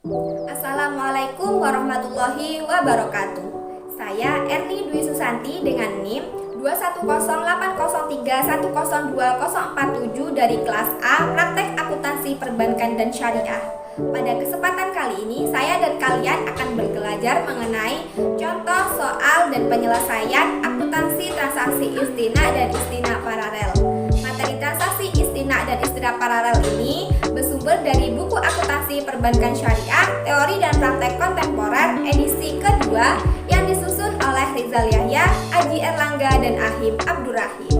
Assalamualaikum warahmatullahi wabarakatuh. Saya Erni Dwi Susanti dengan NIM 2108031020047 dari kelas A Praktek Akuntansi Perbankan dan Syariah. Pada kesempatan kali ini saya dan kalian akan belajar mengenai contoh soal dan penyelesaian akuntansi transaksi istina dan istina paralel. Materi transaksi istina dan istina paralel ini bersumber dari buku akuntansi perbankan syariah, teori dan praktek kontemporer edisi kedua yang disusun oleh Rizal Yahya, Aji Erlangga, dan Ahim Abdurrahim.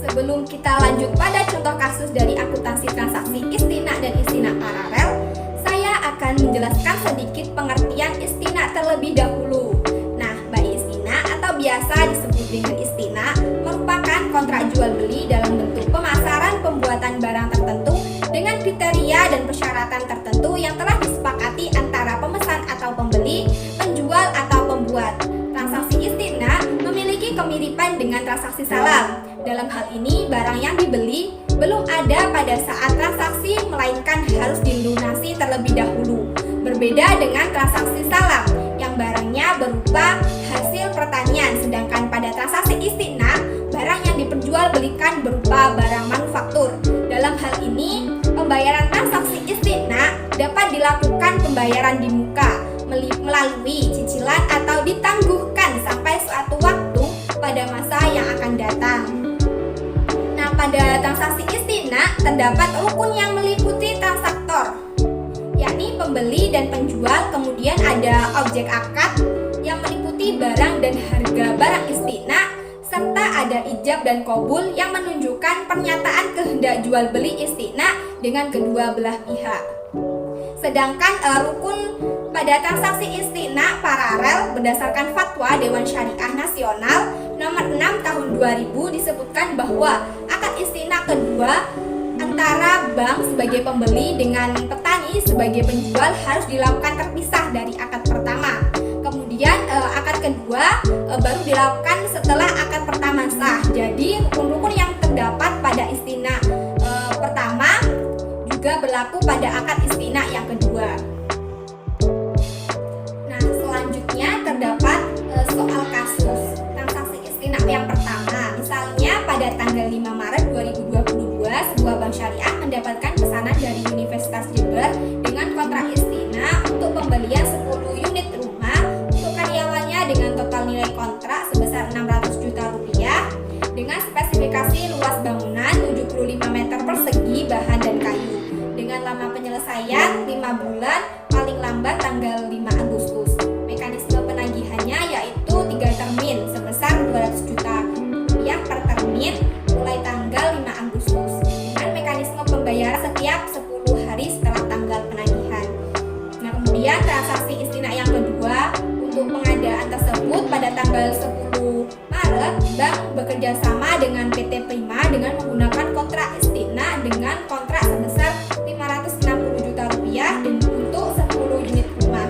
Sebelum kita lanjut pada contoh kasus dari akuntansi transaksi istina dan istina paralel, saya akan menjelaskan sedikit pengertian istina terlebih dahulu. Nah, baik istina atau biasa disebut dengan istina merupakan kontrak jual beli dalam bentuk pemasaran pembuatan barang tertentu dengan kriteria dan persyaratan tertentu yang telah disepakati antara pemesan atau pembeli, penjual atau pembuat. Transaksi istina memiliki kemiripan dengan transaksi salam. Dalam hal ini, barang yang dibeli belum ada pada saat transaksi, melainkan harus dilunasi terlebih dahulu. Berbeda dengan transaksi salam, yang barangnya berupa hasil pertanian, sedangkan pada transaksi istina, barang yang diperjualbelikan berupa barang manufaktur. Dalam hal ini, pembayaran transaksi istina dapat dilakukan pembayaran di muka, melalui cicilan atau ditangguhkan sampai suatu waktu pada masa yang akan datang. Nah, pada transaksi istina terdapat rukun yang meliputi transaktor, yakni pembeli dan penjual. Kemudian ada objek akad yang meliputi barang dan harga barang istina, serta ada ijab dan qabul yang menunjukkan pernyataan kehendak jual beli istina dengan kedua belah pihak. Sedangkan rukun pada transaksi istina paralel berdasarkan fatwa Dewan Syariah Nasional nomor 6 tahun 2000 disebutkan bahwa akad istina kedua antara bank sebagai pembeli dengan petani sebagai penjual harus dilakukan terpisah dari akad pertama. Kemudian akad kedua baru dilakukan setelah akad pertama sah. Jadi rukun-rukun yang terdapat pada istina pertama juga berlaku pada akad istina yang kedua. Nah, selanjutnya terdapat soal kasus transaksi istina yang pertama. Misalnya pada tanggal 5 Maret 2022, sebuah bank syariah mendapatkan pesanan dari Universitas Jember dengan kontrak istina untuk pembelian 10 unit rumah untuk karyawannya dengan total nilai kontrak sebesar 600 juta rupiah dengan spesifikasi luas bangunan 75 meter persegi bahan dan kayu dengan lama penyelesaian 5 bulan paling lambat tanggal 5 Agustus. Mekanisme penagihannya yaitu 3 termin sebesar 200 juta rupiah per termin mulai tanggal 5 Agustus dengan mekanisme pembayaran setiap 10 hari setelah tanggal penagihan. Nah, kemudian transaksi istina yang kedua untuk pengadaan tersebut pada tanggal 10 Maret, bank bekerja sama dengan PT Prima dengan menggunakan kontrak istina dengan kontrak sebesar 560 juta rupiah dan untuk 10 unit rumah.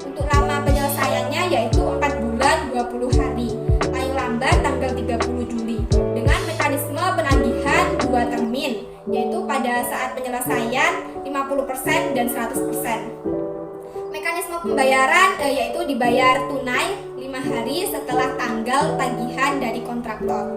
Untuk lama penyelesaiannya yaitu 4 bulan 20 hari, paling lambat tanggal 30 Juli dengan mekanisme penagihan 2 termin, yaitu pada saat penyelesaian 50% dan 100%. Mekanisme pembayaran yaitu dibayar tunai 5 hari setelah tanggal tagihan dari kontraktor.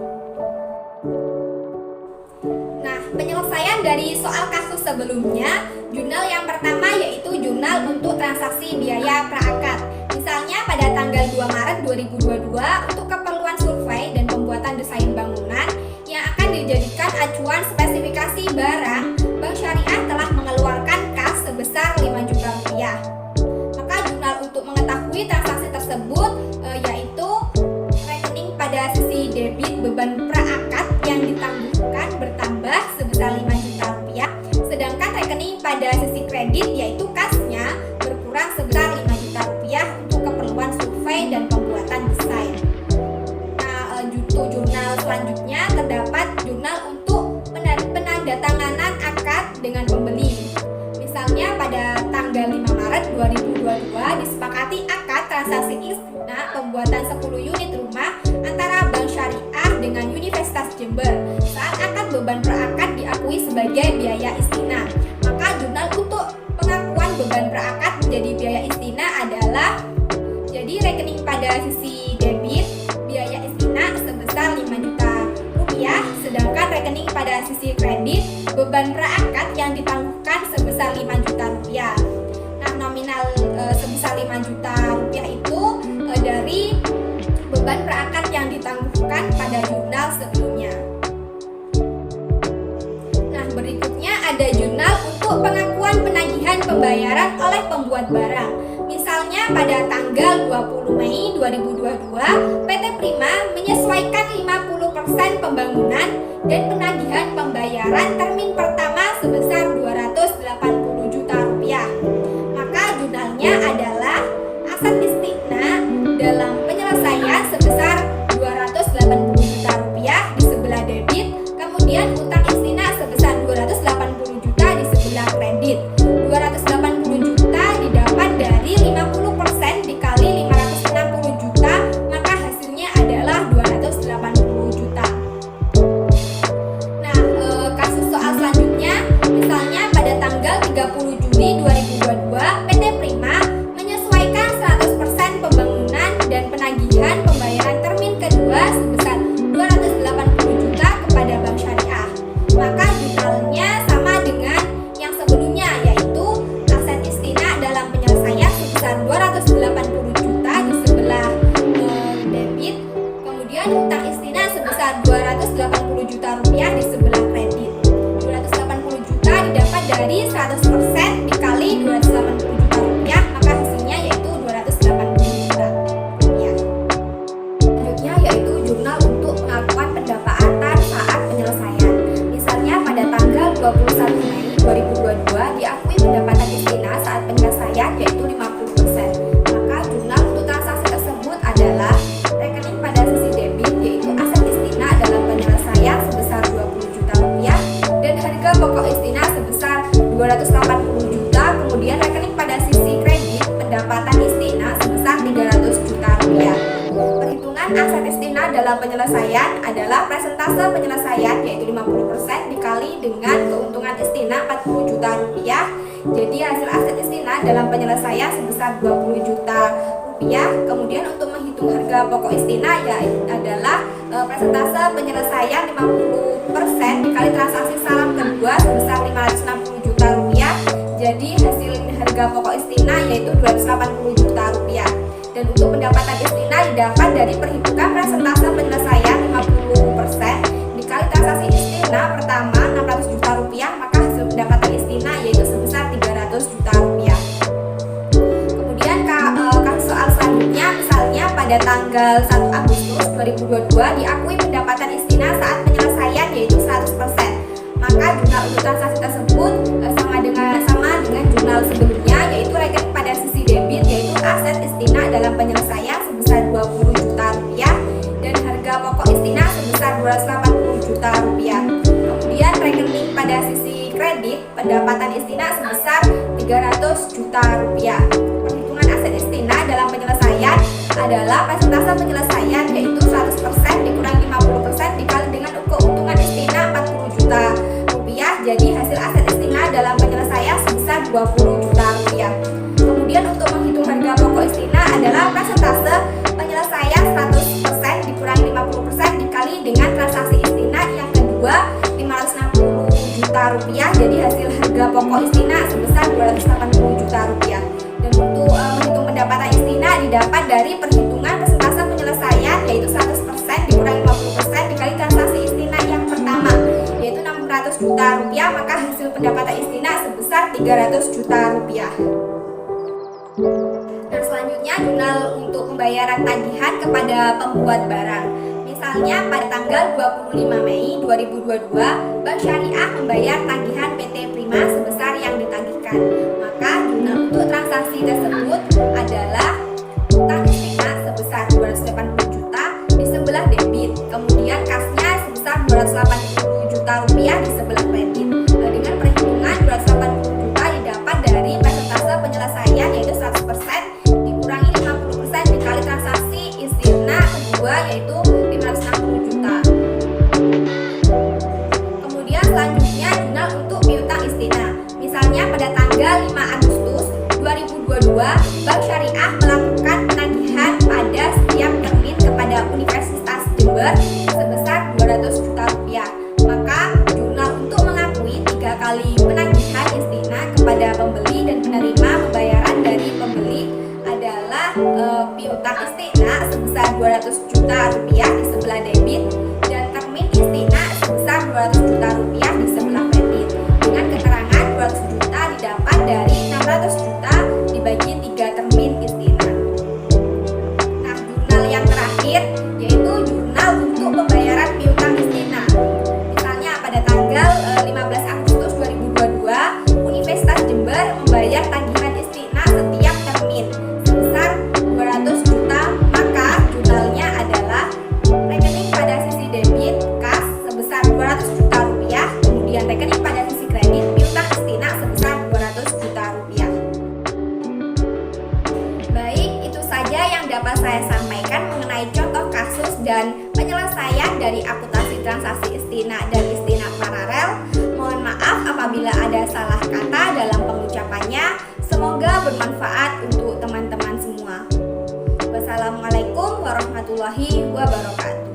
Nah, penyelesaian dari soal kasus sebelumnya, jurnal yang pertama yaitu jurnal untuk transaksi biaya praakad. Misalnya pada tanggal 2 Maret 2022 untuk keperluan survei dan pembuatan desain bangunan yang akan dijadikan acuan spesifikasi barang, Bank Syariah telah mengeluarkan kas sebesar 5 juta rupiah. Maka jurnal untuk mengetahui transaksi tersebut yaitu rekening pada sisi debit beban praakad yang ditangguhkan bertambah sebesar 5 juta rupiah, sedangkan rekening pada sisi kredit yaitu kasnya berkurang sebesar 5 juta rupiah untuk keperluan survei dan pembuatan desain. Nah, jurnal selanjutnya terdapat jurnal untuk penandatanganan akad dengan pembeli. Misalnya pada tanggal 5 Maret 2022 disepakati akad transaksi istina pembuatan 10 unit rumah antara Bank Syariah dengan Universitas Jember. Saat akad beban beban praakad diakui sebagai biaya istina. Maka jurnal untuk pada sisi debit biaya istina sebesar 5 juta rupiah, sedangkan rekening pada sisi kredit beban praakad yang ditangguhkan sebesar 5 juta rupiah. Nah, nominal sebesar 5 juta rupiah itu dari beban praakad yang ditangguhkan pada jurnal sebelumnya. Nah, berikutnya ada jurnal untuk pengakuan penagihan pembayaran oleh pembuat barang. Misalnya pada tanggal 20 Mei 2022, PT Prima menyesuaikan 50% pembangunan dan penagihan pembayaran termin pertama sebesar 280 juta rupiah. Maka jurnalnya adalah aset istigna dalam penyelesaian sebesar 280 juta rupiah di sebelah debit, kemudian utang istigna sebesar 280 juta di sebelah kredit. 280 juta didapat dari 50% dikali 560 juta, maka hasilnya adalah 280 juta. Nah, kasus soal selanjutnya, misalnya pada tanggal 30 Juli 2022, PT Prima menyesuaikan 100% pembangunan dan penagihan pembayaran termin kedua sebesar 280 juta kepada Bank Syariah. Maka jurnalnya sama dengan yang sebelumnya, yaitu aset istina dalam penyelesaian sebesar 280 juta di sebelah debit, kemudian utang istina sebesar 280 juta rupiah di sebelah kredit. 280 juta didapat dari 100% dikali 280 juta rupiah, maka hasilnya yaitu 280 juta rupiah. Selanjutnya yaitu jurnal untuk pengakuan pendapatan saat penyelesaian. Misalnya pada tanggal 21 Mei 2022 diakui pendapatan istina saat penyelesaian yaitu 50%. Maka jurnal untuk transaksi tersebut adalah rekening pada sisi debit yaitu aset istina dalam penyelesaian sebesar 20 juta rupiah dan harga pokok istina sebesar 280 juta, kemudian rekening pada sisi kredit pendapatan istina sebesar 300 juta rupiah. Perhitungan aset istina dalam penyelesaian adalah presentase penyelesaian yaitu 50% dikali dengan keuntungan istina 40 juta rupiah. Jadi hasil aset istina dalam penyelesaian sebesar 20 juta rupiah. Kemudian untuk menghitung harga pokok istina ya adalah presentase penyelesaian 50% dikali transaksi salam kedua sebesar 560 juta rupiah. Jadi hasil harga pokok istina yaitu 280 juta rupiah. Dan untuk pendapatan istina didapat dari perhitungan presentase penyelesaian 50% dikali transaksi istina pertama 600 juta rupiah, maka hasil pendapatan istina yaitu sebesar 300 juta rupiah. Kemudian kasus soal selanjutnya, misalnya pada tanggal 1 Agustus 2022 diakui pendapatan istina saat penyelesaian yaitu 100%. Maka jurnal untuk transaksi tersebut sama dengan jurnal sebelumnya, yaitu rekening pada sisi debit yaitu aset istina dalam penyelesaian sebesar 20 juta rupiah dan harga pokok istina sebesar 280 juta rupiah. Kemudian rekening pada sisi kredit pendapatan istina sebesar 300 juta rupiah. Perhitungan aset istina dalam penyelesaian adalah presentase penyelesaian yaitu 100% dikurangi 50% dikali dengan keuntungan istina 40 juta rupiah. Jadi hasil aset istina dalam penyelesaian sebesar 20 juta rupiah. Kemudian untuk menghitung harga pokok istina adalah presentase penyelesaian 100% dikurangi 50% dikali dengan transaksi istina yang kedua 560 juta rupiah. Jadi hasil harga pokok istina sebesar 280 juta rupiah. Dan untuk menghitung pendapatan istina didapat dari perhitungan persentase penyelesaian yaitu 100% dikurangi 50% dikali transaksi istina yang pertama yaitu 600 juta rupiah, maka hasil pendapatan istina sebesar 300 juta rupiah. Nah, selanjutnya jurnal untuk pembayaran tagihan kepada pembuat barang. Misalnya pada tanggal 25 Mei 2022 Bank Syariah membayar tagihan PT Prima sebesar yang ditagihkan. Maka jurnal untuk transaksi tersebut adalah utang istigna sebesar 280 juta di sebelah debit, kemudian kasnya sebesar 280 juta rupiah di sebelah kredit. Dengan perhitungan 280 juta didapat dari persentase penyelesaian yaitu 100% dikurangi 50% dikali transaksi istigna kedua yaitu 560 juta. Kemudian selanjutnya jurnal untuk piutang istigna. Misalnya pada tanggal 5 Agustus 2022 Bank Syariah melakukan penagihan pada Universitas Jember sebesar 200 juta rupiah. Maka jurnal untuk mengakui 3 kali penagihan istina kepada pembeli dan menerima pembayaran dari pembeli adalah piutang istina sebesar 200 juta rupiah di sebelah debit dan termin istina sebesar 200 juta rupiah di sebelah kredit, dengan keterangan 200 juta didapat dari 600 juta dibagi 3 termin istina. Nah, jurnal yang terakhir yaitu jurnal untuk pembayaran piutang istina. Misalnya pada tanggal 15 Agustus 2022 Universitas Jember membayar tagihan istina setiap termin sebesar 200 juta, maka jurnalnya adalah rekening pada sisi debit kas sebesar 200 juta rupiah, kemudian rekening pada sisi kredit piutang istina sebesar 200 juta rupiah. Baik, itu saja yang dapat saya sampaikan mengenai contoh kasus dan penyelesaian dari akuntansi transaksi istina dan istina paralel. Mohon maaf apabila ada salah kata dalam pengucapannya. Semoga bermanfaat untuk teman-teman semua. Wassalamualaikum warahmatullahi wabarakatuh.